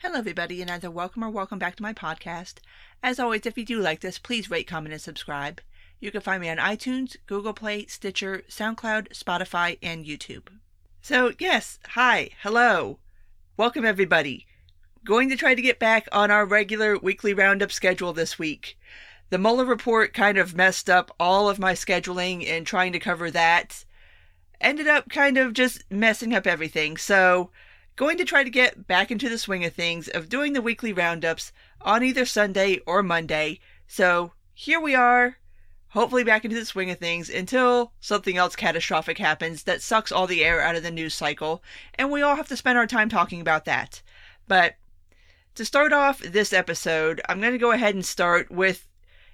Hello everybody, and either welcome or welcome back to my podcast. As always, if you do like this, please rate, comment, and subscribe. You can find me on iTunes, Google Play, Stitcher, SoundCloud, Spotify, and YouTube. So yes, hi, hello, welcome everybody. Going to try to get back on our regular weekly roundup schedule this week. The Mueller report kind of messed up all of my scheduling and trying to cover that. Ended up kind of just messing up everything, so going to try to get back into the swing of things of doing the weekly roundups on either Sunday or Monday. So here we are, hopefully back into the swing of things until something else catastrophic happens that sucks all the air out of the news cycle, and we all have to spend our time talking about that. But to start off this episode, I'm going to go ahead and start with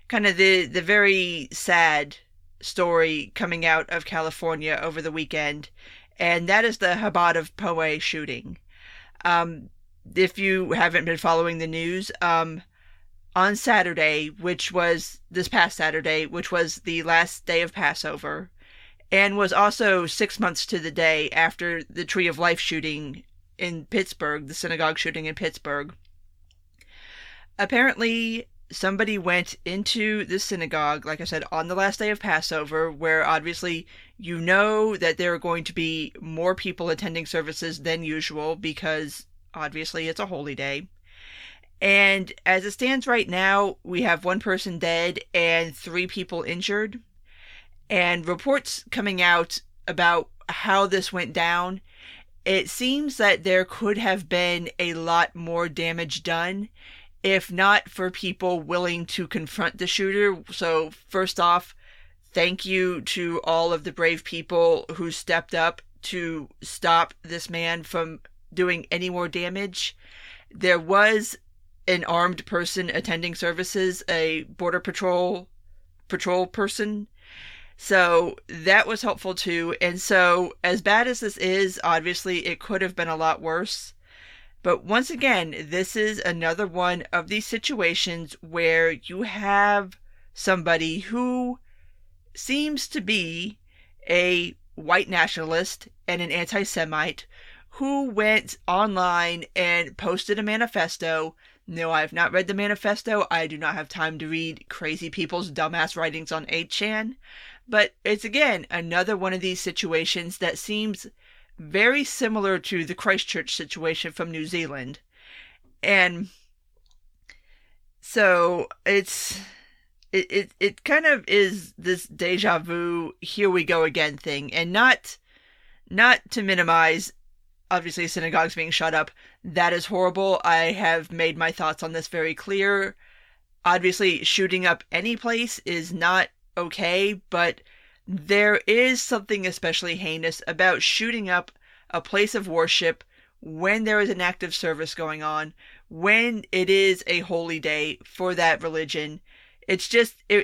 kind of the very sad story coming out of California over the weekend, and that is the Chabad of Poway shooting. If you haven't been following the news, on Saturday, which was this past Saturday, which was the last day of Passover, and was also 6 months to the day after the Tree of Life shooting in Pittsburgh, the Synagogue Shooting in Pittsburgh. Apparently, somebody went into the synagogue, like I said, on the last day of Passover, where obviously you know that there are going to be more people attending services than usual because obviously it's a holy day. And as it stands right now, we have one person dead and 3 people injured. And reports coming out about how this went down, it seems that there could have been a lot more damage done if not for people willing to confront the shooter. So first off, thank you to all of the brave people who stepped up to stop this man from doing any more damage. There was an armed person attending services, a border patrol person. So that was helpful too. And so as bad as this is, obviously it could have been a lot worse. But once again, this is another one of these situations where you have somebody who seems to be a white nationalist and an anti-Semite who went online and posted a manifesto. No, I have not read the manifesto. I do not have time to read crazy people's dumbass writings on 8chan. But it's again another one of these situations that seems very similar to the Christchurch situation from New Zealand. And so it kind of is this deja vu, here we go again thing. And not to minimize, obviously, synagogues being shut up. That is horrible. I have made my thoughts on this very clear. Obviously, shooting up any place is not okay, but there is something especially heinous about shooting up a place of worship when there is an active service going on, when it is a holy day for that religion. It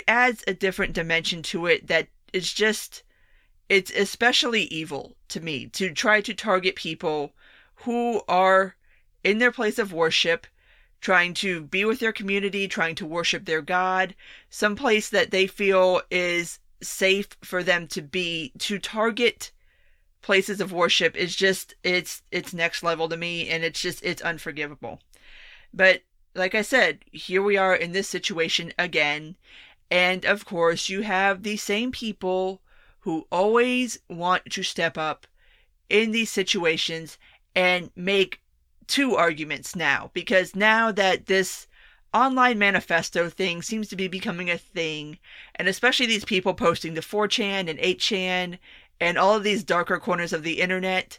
adds a different dimension to it that it's especially evil to me to try to target people who are in their place of worship, trying to be with their community, trying to worship their God, some place that they feel is safe for them to be. To target places of worship is just, it's next level to me, and it's unforgivable. But like I said, here we are in this situation again, and of course you have the same people who always want to step up in these situations and make 2 arguments now, because now that this online manifesto thing seems to be becoming a thing, and especially these people posting to 4chan and 8chan and all of these darker corners of the internet,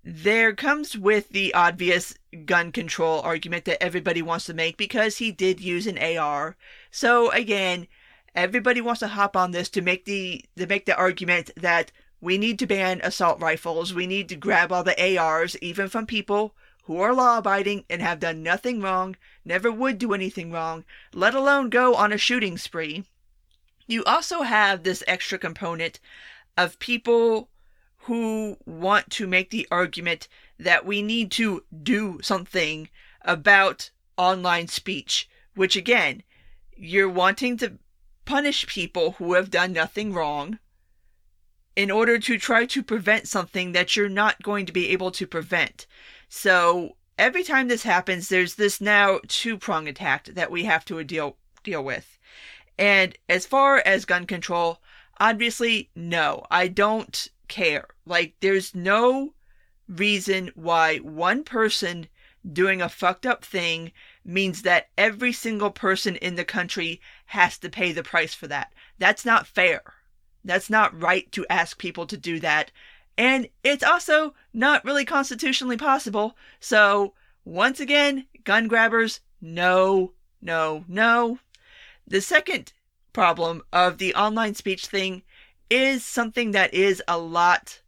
there comes with the obvious gun control argument that everybody wants to make because he did use an AR. So again, everybody wants to hop on this to make the argument that we need to ban assault rifles, we need to grab all the ARs, even from people who are law-abiding and have done nothing wrong, never would do anything wrong, let alone go on a shooting spree. You also have this extra component of people who want to make the argument that we need to do something about online speech, which again, you're wanting to punish people who have done nothing wrong in order to try to prevent something that you're not going to be able to prevent. So every time this happens, there's this now two-pronged attack that we have to deal with. And as far as gun control, obviously, no, I don't care. Like, there's no reason why one person doing a fucked up thing means that every single person in the country has to pay the price for that. That's not fair. That's not right to ask people to do that. And it's also not really constitutionally possible. So, once again, gun grabbers, no, no, no. The second problem of the online speech thing is something that is a lot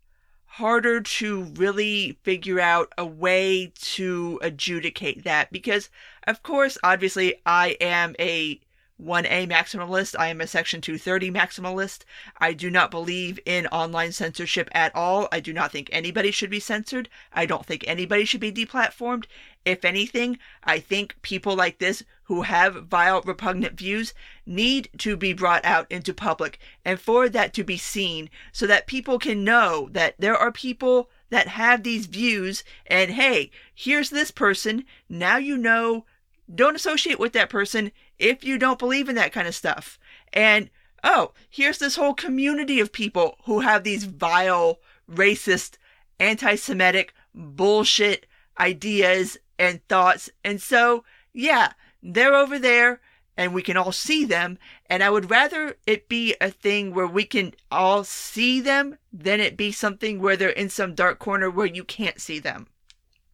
harder to really figure out a way to adjudicate that. Because, of course, obviously, I am a 1A maximalist. I am a Section 230 maximalist. I do not believe in online censorship at all. I do not think anybody should be censored. I don't think anybody should be deplatformed. If anything, I think people like this who have vile, repugnant views need to be brought out into public and for that to be seen so that people can know that there are people that have these views and hey, here's this person. Now you know, don't associate with that person if you don't believe in that kind of stuff. And, oh, here's this whole community of people who have these vile, racist, anti-Semitic bullshit ideas and thoughts. And so, yeah, they're over there and we can all see them. And I would rather it be a thing where we can all see them than it be something where they're in some dark corner where you can't see them.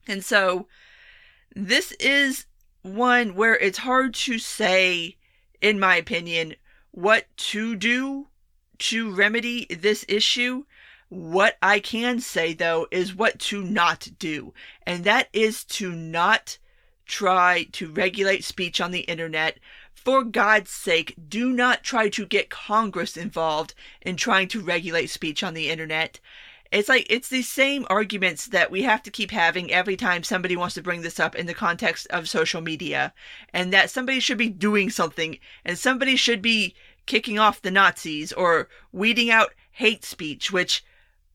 And so, this is one where it's hard to say, in my opinion, what to do to remedy this issue. What I can say, though, is what to not do. And that is to not try to regulate speech on the internet. For God's sake, do not try to get Congress involved in trying to regulate speech on the internet. It's these same arguments that we have to keep having every time somebody wants to bring this up in the context of social media. And that somebody should be doing something, and somebody should be kicking off the Nazis, or weeding out hate speech, which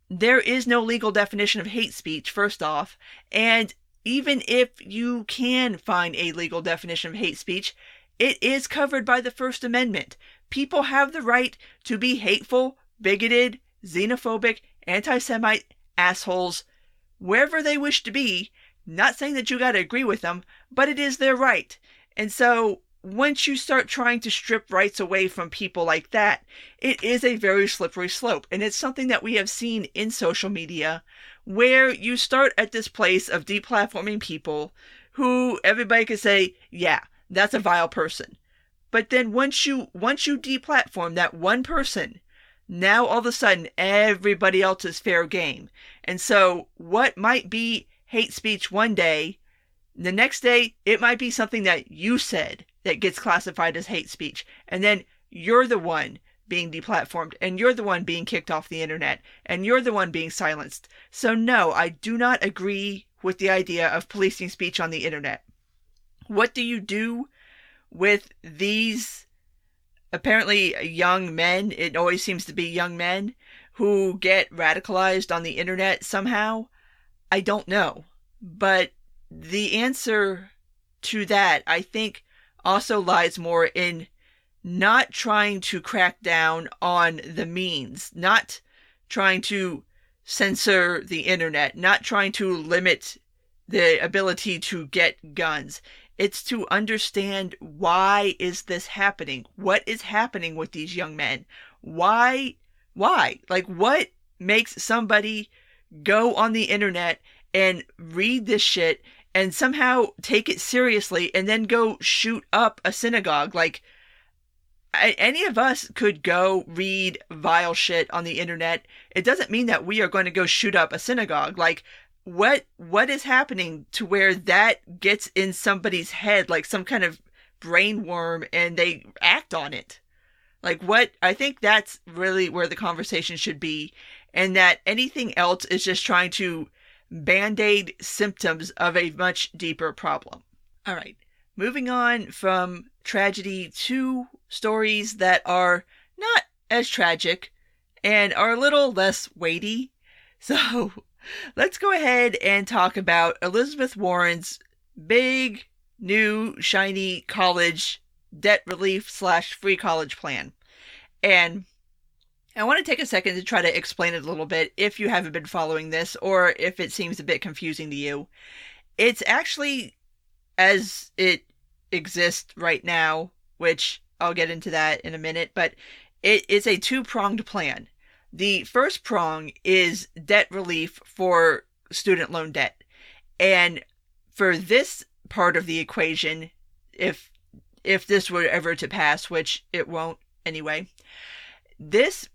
there is no legal definition of hate speech, first off. And even if you can find a legal definition of hate speech, it is covered by the First Amendment. People have the right to be hateful, bigoted, xenophobic, anti-Semite assholes, wherever they wish to be. Not saying that you gotta agree with them, but it is their right. And so, once you start trying to strip rights away from people like that, it is a very slippery slope. And it's something that we have seen in social media, where you start at this place of deplatforming people who everybody could say, yeah, that's a vile person. But then once you deplatform that one person, now all of a sudden everybody else is fair game. And so what might be hate speech one day, the next day it might be something that you said that gets classified as hate speech. And then you're the one being deplatformed, and you're the one being kicked off the internet, and you're the one being silenced. So no, I do not agree with the idea of policing speech on the internet. What do you do with these apparently young men? It always seems to be young men who get radicalized on the internet somehow. I don't know. But the answer to that, I think, also lies more in not trying to crack down on the means, not trying to censor the internet, not trying to limit the ability to get guns. It's to understand, why is this happening? What is happening with these young men? Why? Like, what makes somebody go on the internet and read this shit and somehow take it seriously and then go shoot up a synagogue? Like, any of us could go read vile shit on the internet. It doesn't mean that we are going to go shoot up a synagogue. Like, what is happening to where that gets in somebody's head like some kind of brain worm and they act on it? Like, what? I think that's really where the conversation should be, and that anything else is just trying to band-aid symptoms of a much deeper problem. All right, moving on from tragedy to stories that are not as tragic and are a little less weighty. So, let's go ahead and talk about Elizabeth Warren's big, new, shiny college debt relief / free college plan. And I want to take a second to try to explain it a little bit if you haven't been following this or if it seems a bit confusing to you. It's actually, as it exists right now, which I'll get into that in a minute, but it is a two-pronged plan. The first prong is debt relief for student loan debt. And for this part of the equation, if this were ever to pass, which it won't anyway, this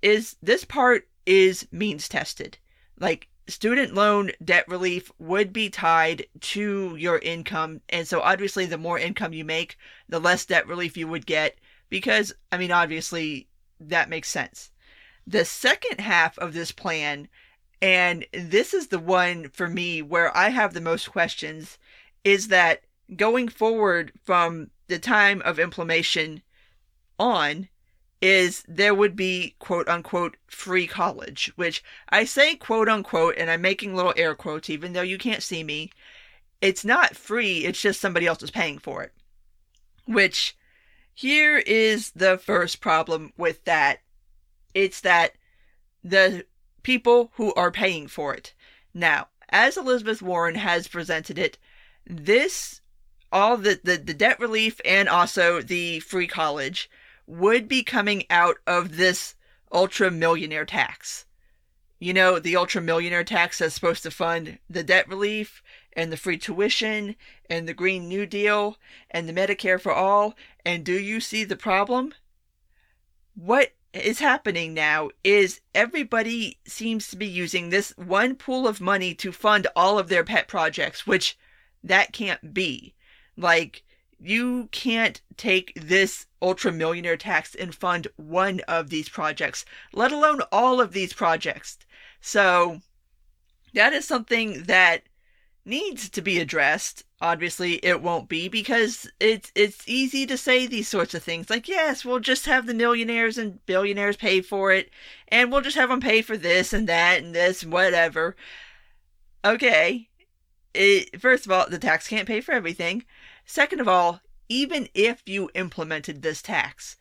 part is means tested. Like, student loan debt relief would be tied to your income, and so obviously the more income you make, the less debt relief you would get, because, I mean, obviously that makes sense. The second half of this plan, and this is the one for me where I have the most questions, is that going forward from the time of implementation on, is there would be quote-unquote free college, which I say quote-unquote, and I'm making little air quotes even though you can't see me. It's not free, it's just somebody else is paying for it. Which, here is the first problem with that. It's that the people who are paying for it. Now, as Elizabeth Warren has presented it, all the debt relief and also the free college would be coming out of this ultra-millionaire tax. You know, the ultra-millionaire tax that's supposed to fund the debt relief and the free tuition and the Green New Deal and the Medicare for All. And do you see the problem? What is happening now is everybody seems to be using this one pool of money to fund all of their pet projects, which that can't be. Like, you can't take this ultra-millionaire tax and fund one of these projects, let alone all of these projects. So, that is something that needs to be addressed. Obviously, it won't be, because it's easy to say these sorts of things. Like, yes, we'll just have the millionaires and billionaires pay for it, and we'll just have them pay for this and that and this and whatever. Okay. First of all, the tax can't pay for everything. Second of all, even if you implemented this tax,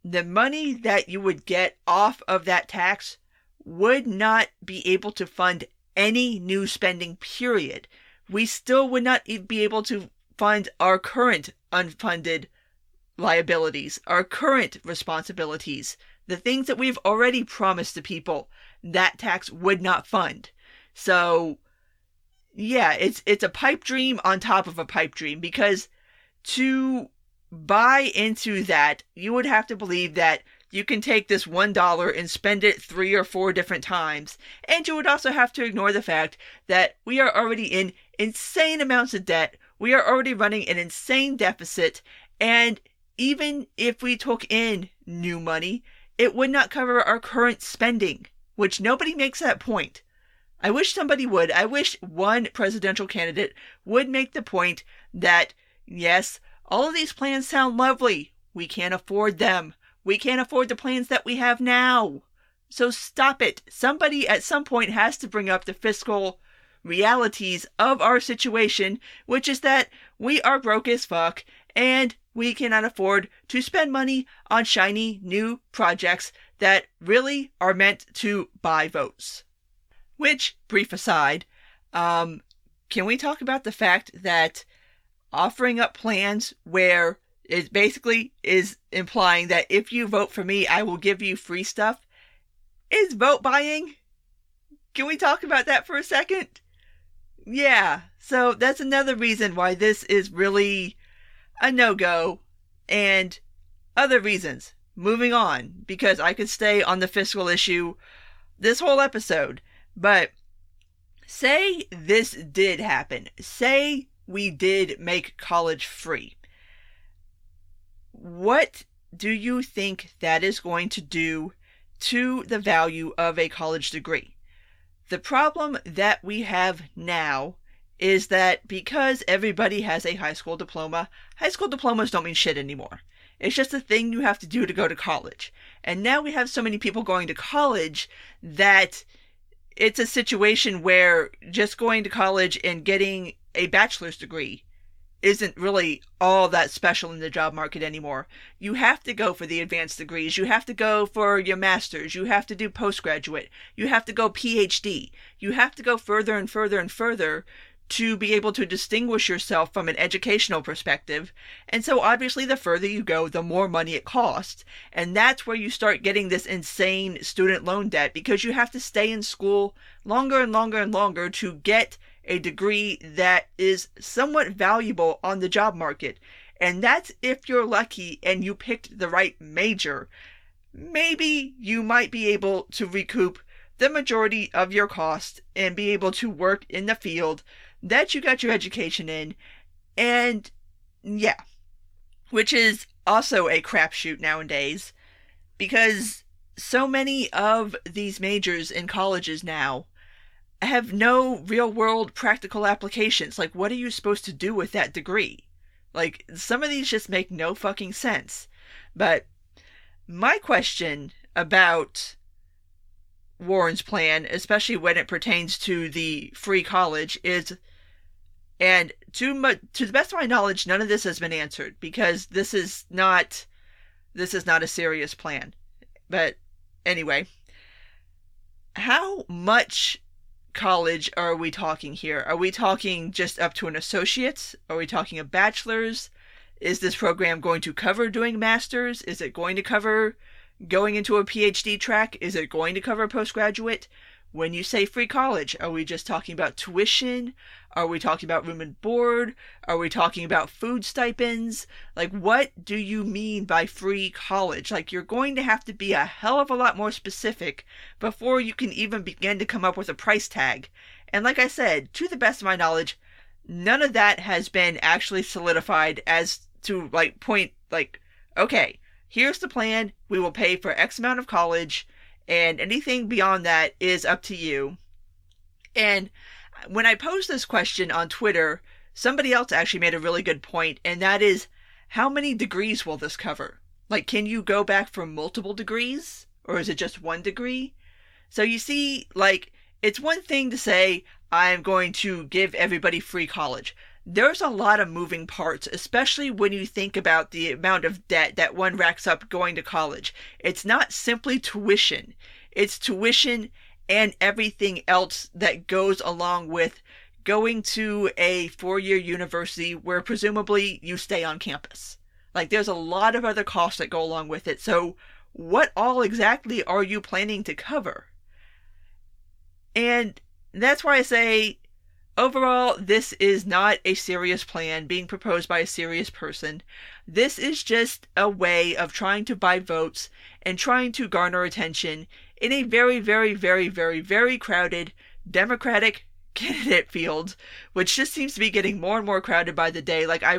the money that you would get off of that tax would not be able to fund any new spending, period. We still would not be able to fund our current unfunded liabilities, our current responsibilities, the things that we've already promised to people. That tax would not fund. So, yeah, it's a pipe dream on top of a pipe dream, because to buy into that, you would have to believe that you can take this $1 and spend it 3 or 4 different times. And you would also have to ignore the fact that we are already in insane amounts of debt. We are already running an insane deficit. And even if we took in new money, it would not cover our current spending, which nobody makes that point. I wish somebody would. I wish one presidential candidate would make the point that, yes, all of these plans sound lovely. We can't afford them. We can't afford the plans that we have now. So stop it. Somebody at some point has to bring up the fiscal realities of our situation, which is that we are broke as fuck and we cannot afford to spend money on shiny new projects that really are meant to buy votes. Which, brief aside, can we talk about the fact that offering up plans where it basically is implying that if you vote for me, I will give you free stuff, is vote buying? Can we talk about that for a second? Yeah, so that's another reason why this is really a no-go, and other reasons. Moving on, because I could stay on the fiscal issue this whole episode. But say this did happen. Say we did make college free. What do you think that is going to do to the value of a college degree? The problem that we have now is that because everybody has a high school diploma, high school diplomas don't mean shit anymore. It's just a thing you have to do to go to college. And now we have so many people going to college that it's a situation where just going to college and getting a bachelor's degree isn't really all that special in the job market anymore. You have to go for the advanced degrees. You have to go for your master's. You have to do postgraduate. You have to go PhD. You have to go further and further and further to be able to distinguish yourself from an educational perspective. And so obviously the further you go, the more money it costs. And that's where you start getting this insane student loan debt, because you have to stay in school longer and longer and longer to get a degree that is somewhat valuable on the job market. And that's if you're lucky and you picked the right major. Maybe you might be able to recoup the majority of your cost and be able to work in the field that you got your education in. And yeah, which is also a crapshoot nowadays, because so many of these majors in colleges now have no real world practical applications. Like, what are you supposed to do with that degree? Like, some of these just make no fucking sense. But my question about Warren's plan, especially when it pertains to the free college, is, and to the best of my knowledge, none of this has been answered, because this is not a serious plan. But anyway, how much college are we talking here? Are we talking just up to an associate's? Are we talking a bachelor's? Is this program going to cover doing master's? Is it going to cover going into a PhD track? Is it going to cover postgraduate? When you say free college, are we just talking about tuition? Are we talking about room and board? Are we talking about food stipends? Like, what do you mean by free college? Like, you're going to have to be a hell of a lot more specific before you can even begin to come up with a price tag. And like I said, to the best of my knowledge, none of that has been actually solidified as to, like, point, like, okay, here's the plan. We will pay for X amount of college, and anything beyond that is up to you. And when I posed this question on Twitter, somebody else actually made a really good point, and that is, how many degrees will this cover? Like, can you go back for multiple degrees? Or is it just one degree? So you see, like, it's one thing to say, I'm going to give everybody free college. There's a lot of moving parts, especially when you think about the amount of debt that one racks up going to college. It's not simply tuition. It's tuition and everything else that goes along with going to a 4-year university where presumably you stay on campus. Like, there's a lot of other costs that go along with it. So what all exactly are you planning to cover? And that's why I say, overall, this is not a serious plan being proposed by a serious person. This is just a way of trying to buy votes and trying to garner attention in a very, very, very, very, very crowded Democratic candidate field, which just seems to be getting more and more crowded by the day. Like, I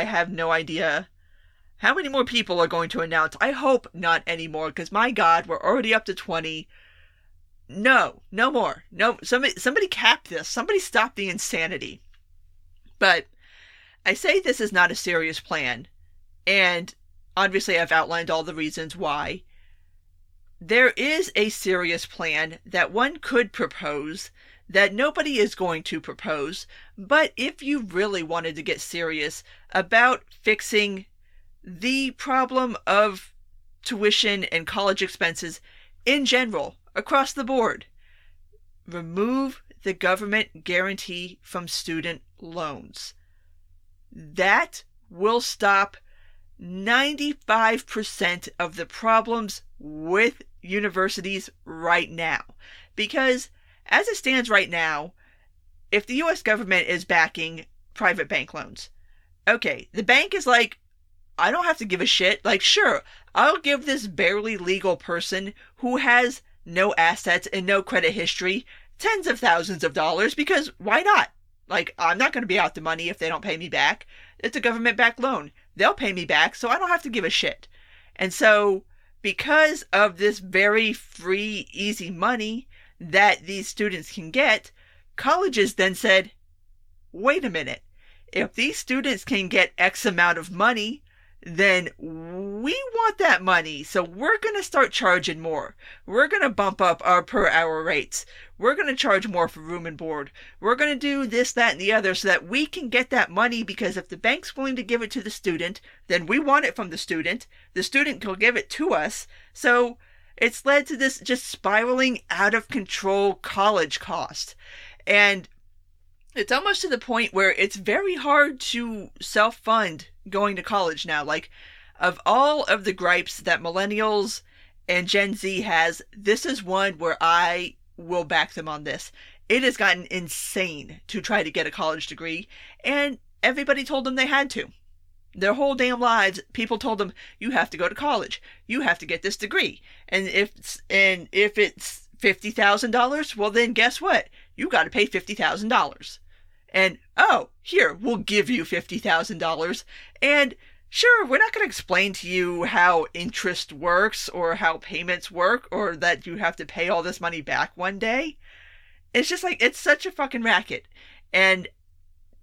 have no idea how many more people are going to announce. I hope not anymore, because my God, we're already up to 20. No more. No, somebody cap this. Somebody stop the insanity. But I say this is not a serious plan, and obviously I've outlined all the reasons why. There is a serious plan that one could propose that nobody is going to propose, but if you really wanted to get serious about fixing the problem of tuition and college expenses in general, across the board, remove the government guarantee from student loans. That will stop 95% of the problems with universities right now. Because as it stands right now, if the US government is backing private bank loans, okay, the bank is like, I don't have to give a shit. Like, sure, I'll give this barely legal person who has no assets and no credit history tens of thousands of dollars, because why not? Like, I'm not going to be out the money if they don't pay me back. It's a government-backed loan. They'll pay me back, so I don't have to give a shit. And so, because of this very free, easy money that these students can get, colleges then said, wait a minute. If these students can get X amount of money, then we want that money, so we're going to start charging more. We're going to bump up our per hour rates. We're going to charge more for room and board. We're going to do this, that, and the other so that we can get that money, because if the bank's willing to give it to the student, then we want it from the student. The student will give it to us. So it's led to this just spiraling out of control college cost. And it's almost to the point where it's very hard to self-fund going to college now. Like, of all of the gripes that millennials and Gen Z has, this is one where I will back them on this. It has gotten insane to try to get a college degree, and everybody told them they had to. Their whole damn lives, people told them, you have to go to college. You have to get this degree. And if it's $50,000, well then guess what? You got to pay $50,000. And, oh, here, we'll give you $50,000. And sure, we're not going to explain to you how interest works or how payments work or that you have to pay all this money back one day. It's just like, it's such a fucking racket. And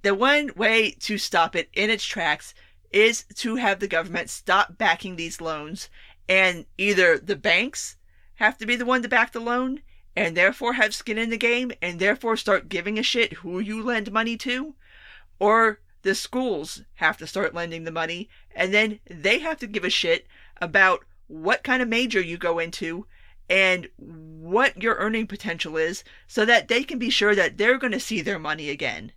the one way to stop it in its tracks is to have the government stop backing these loans, and either the banks have to be the one to back the loan and therefore have skin in the game and therefore start giving a shit who you lend money to, or the schools have to start lending the money, and then they have to give a shit about what kind of major you go into and what your earning potential is, so that they can be sure that they're going to see their money again.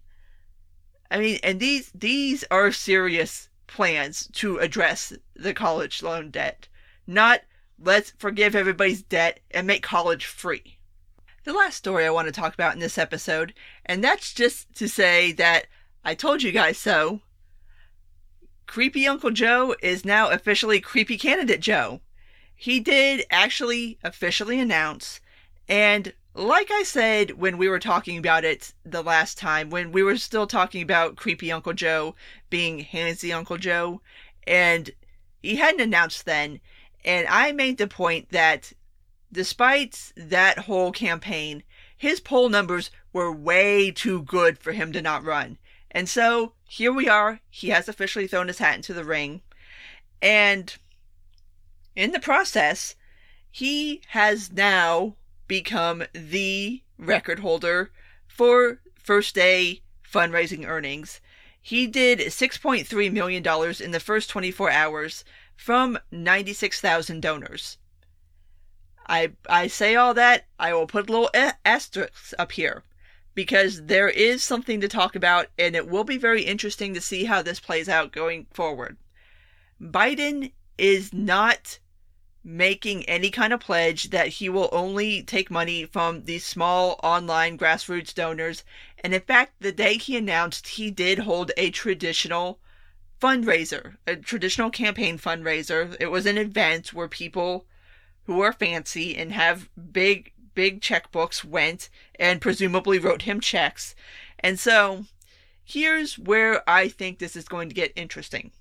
I mean, and these are serious plans to address the college loan debt. Not, let's forgive everybody's debt and make college free. The last story I want to talk about in this episode, and that's just to say that I told you guys so. Creepy Uncle Joe is now officially Creepy Candidate Joe. He did actually officially announce, and like I said when we were talking about it the last time, when we were still talking about Creepy Uncle Joe being Handsy Uncle Joe, and he hadn't announced then, and I made the point that despite that whole campaign, his poll numbers were way too good for him to not run. And so, here we are. He has officially thrown his hat into the ring. And in the process, he has now become the record holder for first day fundraising earnings. He did $6.3 million in the first 24 hours from 96,000 donors. I say all that, I will put a little asterisk up here, because there is something to talk about, and it will be very interesting to see how this plays out going forward. Biden is not making any kind of pledge that he will only take money from these small online grassroots donors, and in fact, the day he announced, he did hold a traditional fundraiser, a traditional campaign fundraiser. It was an event where people who are fancy and have big checkbooks went and presumably wrote him checks. And so, here's where I think this is going to get interesting.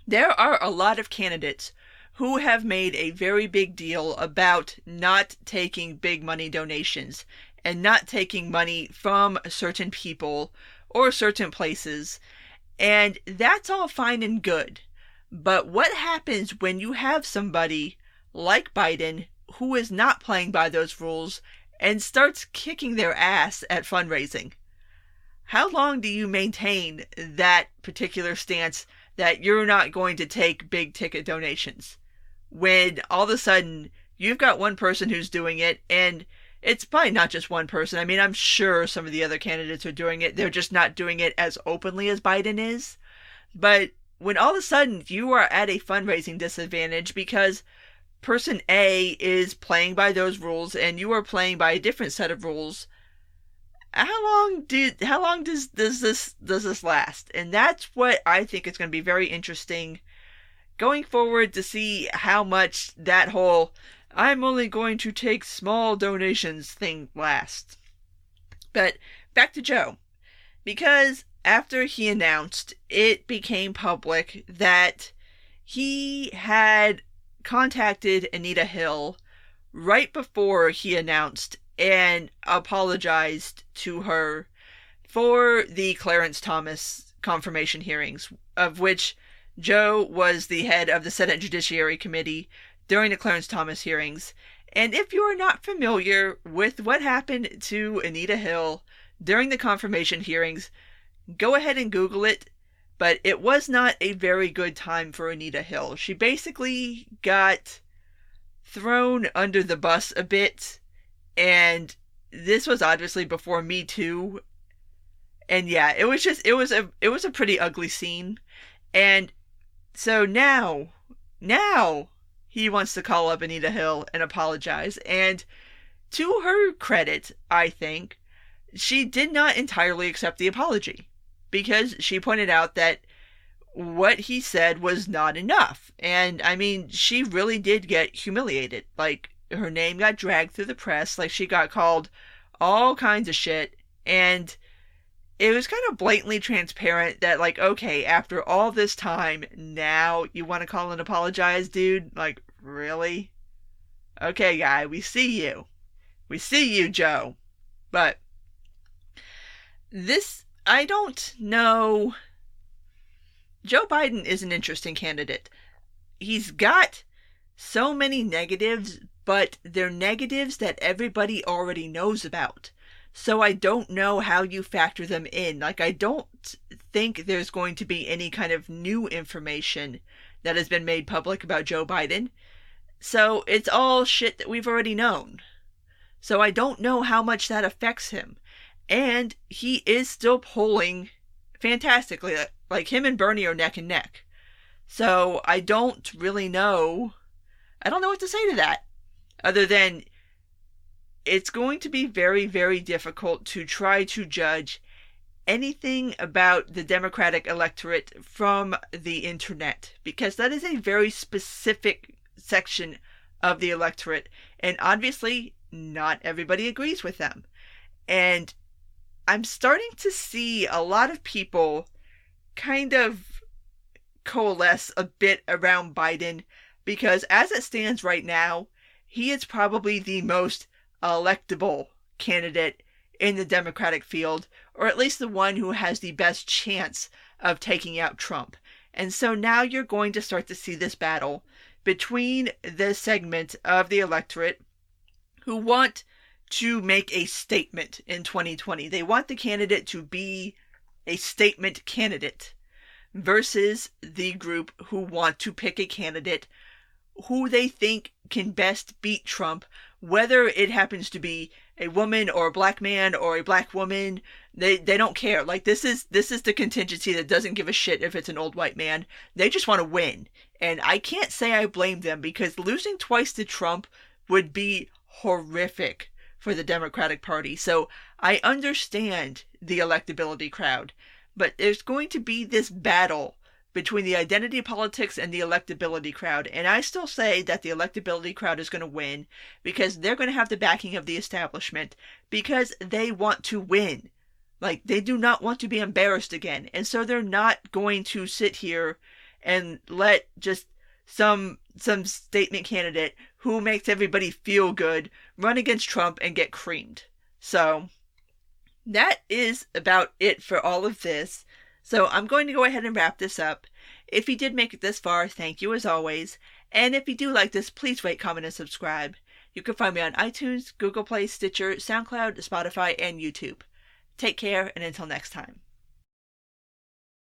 There are a lot of candidates who have made a very big deal about not taking big money donations and not taking money from certain people or certain places. And that's all fine and good. But what happens when you have somebody like Biden who is not playing by those rules and starts kicking their ass at fundraising? How long do you maintain that particular stance that you're not going to take big ticket donations, when all of a sudden you've got one person who's doing it, and it's probably not just one person. I mean, I'm sure some of the other candidates are doing it. They're just not doing it as openly as Biden is. But when all of a sudden you are at a fundraising disadvantage because person A is playing by those rules and you are playing by a different set of rules, how long does this last? And that's what I think is going to be very interesting going forward, to see how much that whole I'm only going to take small donations thing lasts. But back to Joe, because after he announced, it became public that he had contacted Anita Hill right before he announced and apologized to her for the Clarence Thomas confirmation hearings, of which Joe was the head of the Senate Judiciary Committee during the Clarence Thomas hearings. And if you are not familiar with what happened to Anita Hill during the confirmation hearings, go ahead and Google it. But it was not a very good time for Anita Hill. She basically got thrown under the bus a bit. And this was obviously before Me Too. And yeah, it was a pretty ugly scene. And so now he wants to call up Anita Hill and apologize. And to her credit, I think, she did not entirely accept the apology, because she pointed out that what he said was not enough. And I mean, she really did get humiliated. Like, her name got dragged through the press, like she got called all kinds of shit, and it was kind of blatantly transparent that, like, okay, after all this time, now you want to call and apologize, dude? Like, really? Okay, guy, we see you. We see you, Joe. But this, I don't know. Joe Biden is an interesting candidate. He's got so many negatives, but they're negatives that everybody already knows about. So I don't know how you factor them in. Like, I don't think there's going to be any kind of new information that has been made public about Joe Biden. So it's all shit that we've already known. So I don't know how much that affects him. And he is still polling fantastically. Like, him and Bernie are neck and neck. So I don't really know. I don't know what to say to that. Other than, it's going to be very, very difficult to try to judge anything about the Democratic electorate from the internet, because that is a very specific section of the electorate, and obviously not everybody agrees with them. And I'm starting to see a lot of people kind of coalesce a bit around Biden, because as it stands right now, he is probably the most electable candidate in the Democratic field, or at least the one who has the best chance of taking out Trump. And so now you're going to start to see this battle between the segment of the electorate who want to make a statement in 2020. They want the candidate to be a statement candidate, versus the group who want to pick a candidate who they think can best beat Trump, whether it happens to be a woman or a black man or a black woman. They don't care. Like, this is the contingency that doesn't give a shit if it's an old white man. They just want to win. And I can't say I blame them, because losing twice to Trump would be horrific for the Democratic Party. So I understand the electability crowd, but there's going to be this battle between the identity politics and the electability crowd. And I still say that the electability crowd is going to win, because they're going to have the backing of the establishment, because they want to win. Like, they do not want to be embarrassed again. And so they're not going to sit here and let just some statement candidate who makes everybody feel good run against Trump and get creamed. So that is about it for all of this. So I'm going to go ahead and wrap this up. If you did make it this far, thank you as always. And if you do like this, please rate, comment, and subscribe. You can find me on iTunes, Google Play, Stitcher, SoundCloud, Spotify, and YouTube. Take care, and until next time.